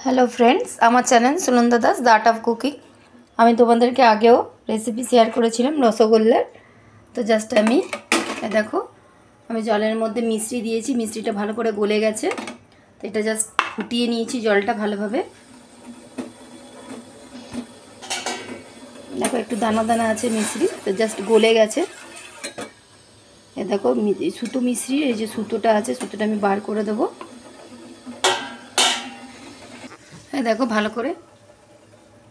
Hello friends, আমার channel Sunanda Das the art of cooking. আমি তোমাদেরকে আগেও রেসিপি শেয়ার করেছিলাম রসগোল্লার। তো জাস্ট আমি দেখো, আমি জলের মধ্যে মিষ্টি দিয়েছি, মিষ্টিটা ভালো করে গলে গেছে। তো এটা জাস্ট ফুটিয়ে নিয়েছি জলটা ভালোভাবে। দেখো একটু দানা দানা আছে মিশ্রি, তো জাস্ট গলে গেছে। এ দেখো সুতো মিশ্রি, এই যে সুতোটা আছে, সুতোটা আমি বার করে দেবো। হ্যাঁ দেখো ভালো করে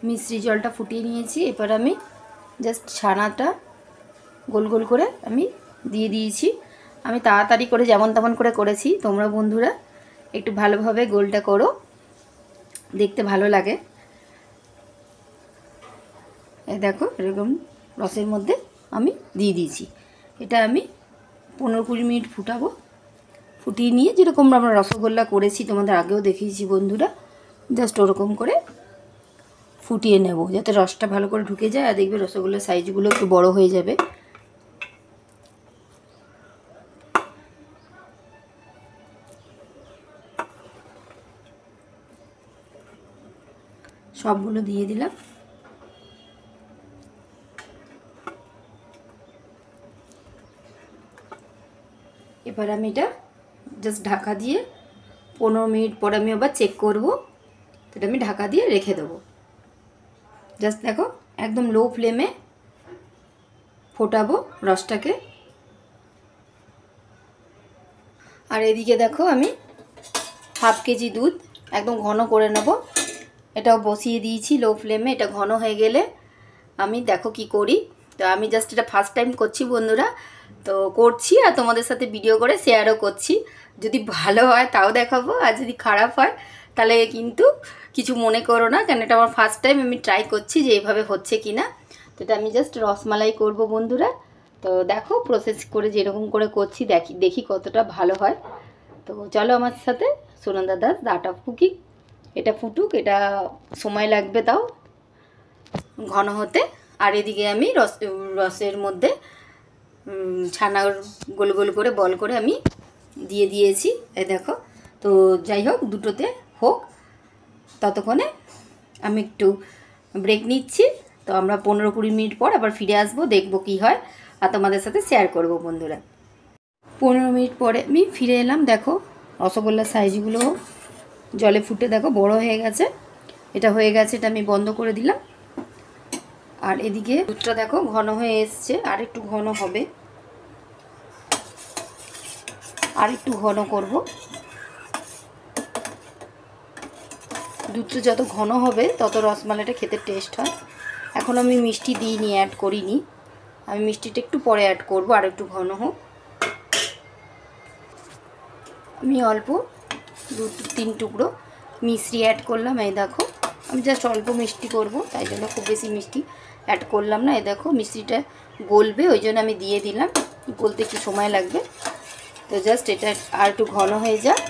মিশ্রি জলটা ফুটিয়ে নিয়েছি। এবার আমি জাস্ট ছানাটা গোল গোল করে আমি দিয়ে দিয়েছি। আমি তাড়াতাড়ি করে যেমন তেমন করে করেছি, তোমরা বন্ধুরা একটু ভালোভাবে গোলটা করো, দেখতে ভালো লাগে। এই দেখো এরকম রসের মধ্যে আমি দিয়ে দিয়েছি। এটা আমি 15-20 মিনিট ফুটাবো। ফুটিয়ে নিয়ে যেরকম আমরা রসগোল্লা করেছি, তোমাদের আগেও দেখিয়েছি বন্ধুরা, জাস্ট ওরকম করে ফুটিয়ে নেব, যাতে রসটা ভালো করে ঢুকে যায়। আর দেখবে রসগোল্লার সাইজগুলো একটু বড় হয়ে যাবে। সবগুলো দিয়ে দিলাম। এবার আমি এটা জাস্ট ঢাকা দিয়ে 15 মিনিট পর আমি আবার চেক করব। এটা আমি ঢাকা দিয়ে রেখে দেবো। জাস্ট দেখো একদম লো ফ্লেমে ফোটাবো রসটাকে। আর এদিকে দেখো আমি হাফ কেজি দুধ একদম ঘন করে নেব। এটাও বসিয়ে দিয়েছি লো ফ্লেমে। এটা ঘন হয়ে গেলে আমি দেখো কি করি। তো আমি জাস্ট এটা ফার্স্ট টাইম করছি বন্ধুরা, তো করছি আর তোমাদের সাথে ভিডিও করে শেয়ারও করছি। যদি ভালো হয় তাও দেখাবো, আর যদি খারাপ হয় তাহলে কিন্তু কিছু মনে করো না, কেন এটা আমার ফার্স্ট টাইম আমি ট্রাই করছি যে এইভাবে হচ্ছে কি না। তো এটা আমি জাস্ট রসমালাই করব বন্ধুরা। তো দেখো প্রসেস করে যেরকম করে করছি দেখি কতটা ভালো হয়। তো চলো আমার সাথে Sunanda Das the art of cooking. এটা ফুটুক, এটা সময় লাগবে তাও ঘন হতে। আর এদিকে আমি রসের মধ্যে ছানার গোল গোল করে বল করে আমি দিয়ে দিয়েছি। এই দেখো, তো যাই হোক দুটোতে হোক, ততক্ষণে আমি একটু ব্রেক নিচ্ছি। তো আমরা 15-20 মিনিট পর আবার ফিরে আসবো, দেখবো কি হয় আর তোমাদের সাথে শেয়ার করব বন্ধুরা। 15 মিনিট পরে আমি ফিরে এলাম। দেখো রসগোল্লার সাইজগুলো জলে ফুটে দেখো বড় হয়ে গেছে। এটা হয়ে গেছে, এটা আমি বন্ধ করে দিলাম। আর এদিকে দুধটা দেখো ঘন হয়ে এসছে, আর একটু ঘন হবে, আর একটু ঘন করব। দুধটা যত ঘন হবে তত রসমালাইটা খেতে টেস্ট হয়। এখন আমি মিষ্টি দিইনি, অ্যাড করিনি, আমি মিষ্টিটা একটু পরে অ্যাড করব। আর একটু ঘন হোক। আমি অল্প 2-3 টুকরো মিষ্টি অ্যাড করলাম। এই দেখো আমি জাস্ট অল্প মিষ্টি করব, তাই জন্য খুব বেশি মিষ্টি অ্যাড করলাম না। এই দেখো মিষ্টিটা গলবে, ওই জন্য আমি দিয়ে দিলাম, গলতে একটু সময় লাগবে। তো জাস্ট এটা আর একটু ঘন হয়ে যাক।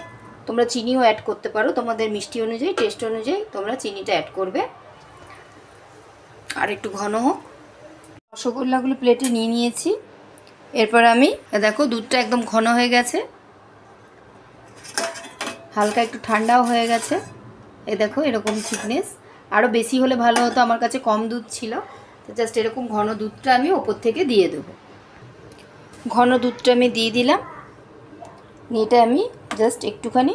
তোমরা চিনিও অ্যাড করতে পারো, তোমাদের মিষ্টি অনুযায়ী টেস্ট অনুযায়ী তোমরা চিনিটা অ্যাড করবে। আর একটু ঘন হোক। রসগোল্লাগুলো প্লেটে নিয়ে নিয়েছি। এরপর আমি দেখো দুধটা একদম ঘন হয়ে গেছে, হালকা একটু ঠান্ডাও হয়ে গেছে। এই দেখো এরকম থিকনেস, আরও বেশি হলে ভালো হতো, আমার কাছে কম দুধ ছিল। তো জাস্ট এরকম ঘন দুধটা আমি ওপর থেকে দিয়ে দেবো। ঘন দুধটা আমি দিয়ে দিলাম। এটা আমি জাস্ট একটুখানি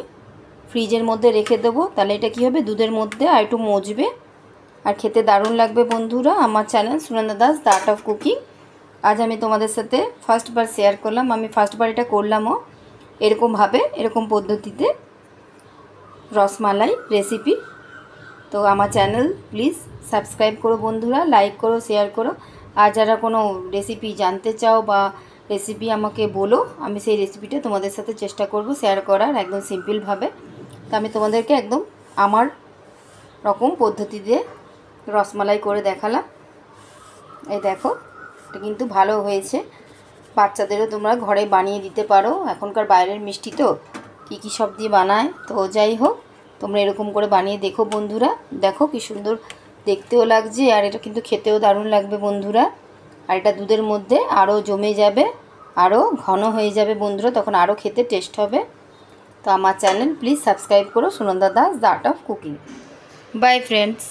ফ্রিজের মধ্যে রেখে দেবো, তাহলে এটা কী হবে, দুধের মধ্যে আর একটু মজবে আর খেতে দারুণ লাগবে বন্ধুরা। আমার channel Sunanda Das the art of cooking. আজ আমি তোমাদের সাথে ফার্স্টবার শেয়ার করলাম, আমি ফার্স্টবার এটা করলামও এরকমভাবে, এরকম পদ্ধতিতে রসমালাই রেসিপি। তো আমার চ্যানেল প্লিজ সাবস্ক্রাইব করো বন্ধুরা, লাইক করো, শেয়ার করো। আর যারা কোনো রেসিপি জানতে চাও বা রেসিপি আমাকে বলো, আমি সেই রেসিপিটা তোমাদের সাথে চেষ্টা করব শেয়ার করার একদম সিম্পলভাবে। তো আমি তোমাদেরকে একদম আমার রকম পদ্ধতিতে রসমালাই করে দেখালাম। এই দেখো এটা কিন্তু ভালো হয়েছে, বাচ্চাদেরও তোমরা ঘরে বানিয়ে দিতে পারো। এখনকার বাইরের মিষ্টি তো কী কী সব দিয়ে বানায়। তো যাই হোক তোমরা এরকম করে বানিয়ে দেখো বন্ধুরা। দেখো কি সুন্দর দেখতেও লাগছে, আর এটা কিন্তু খেতেও দারুণ লাগবে বন্ধুরা। আর এটা দুধের মধ্যে আরও জমে যাবে, আরও ঘন হয়ে যাবে বন্ধুরা, তখন আরও খেতে টেস্ট হবে। তো আমার চ্যানেল প্লিজ সাবস্ক্রাইব করো, Sunanda Das the art of cooking. By friends.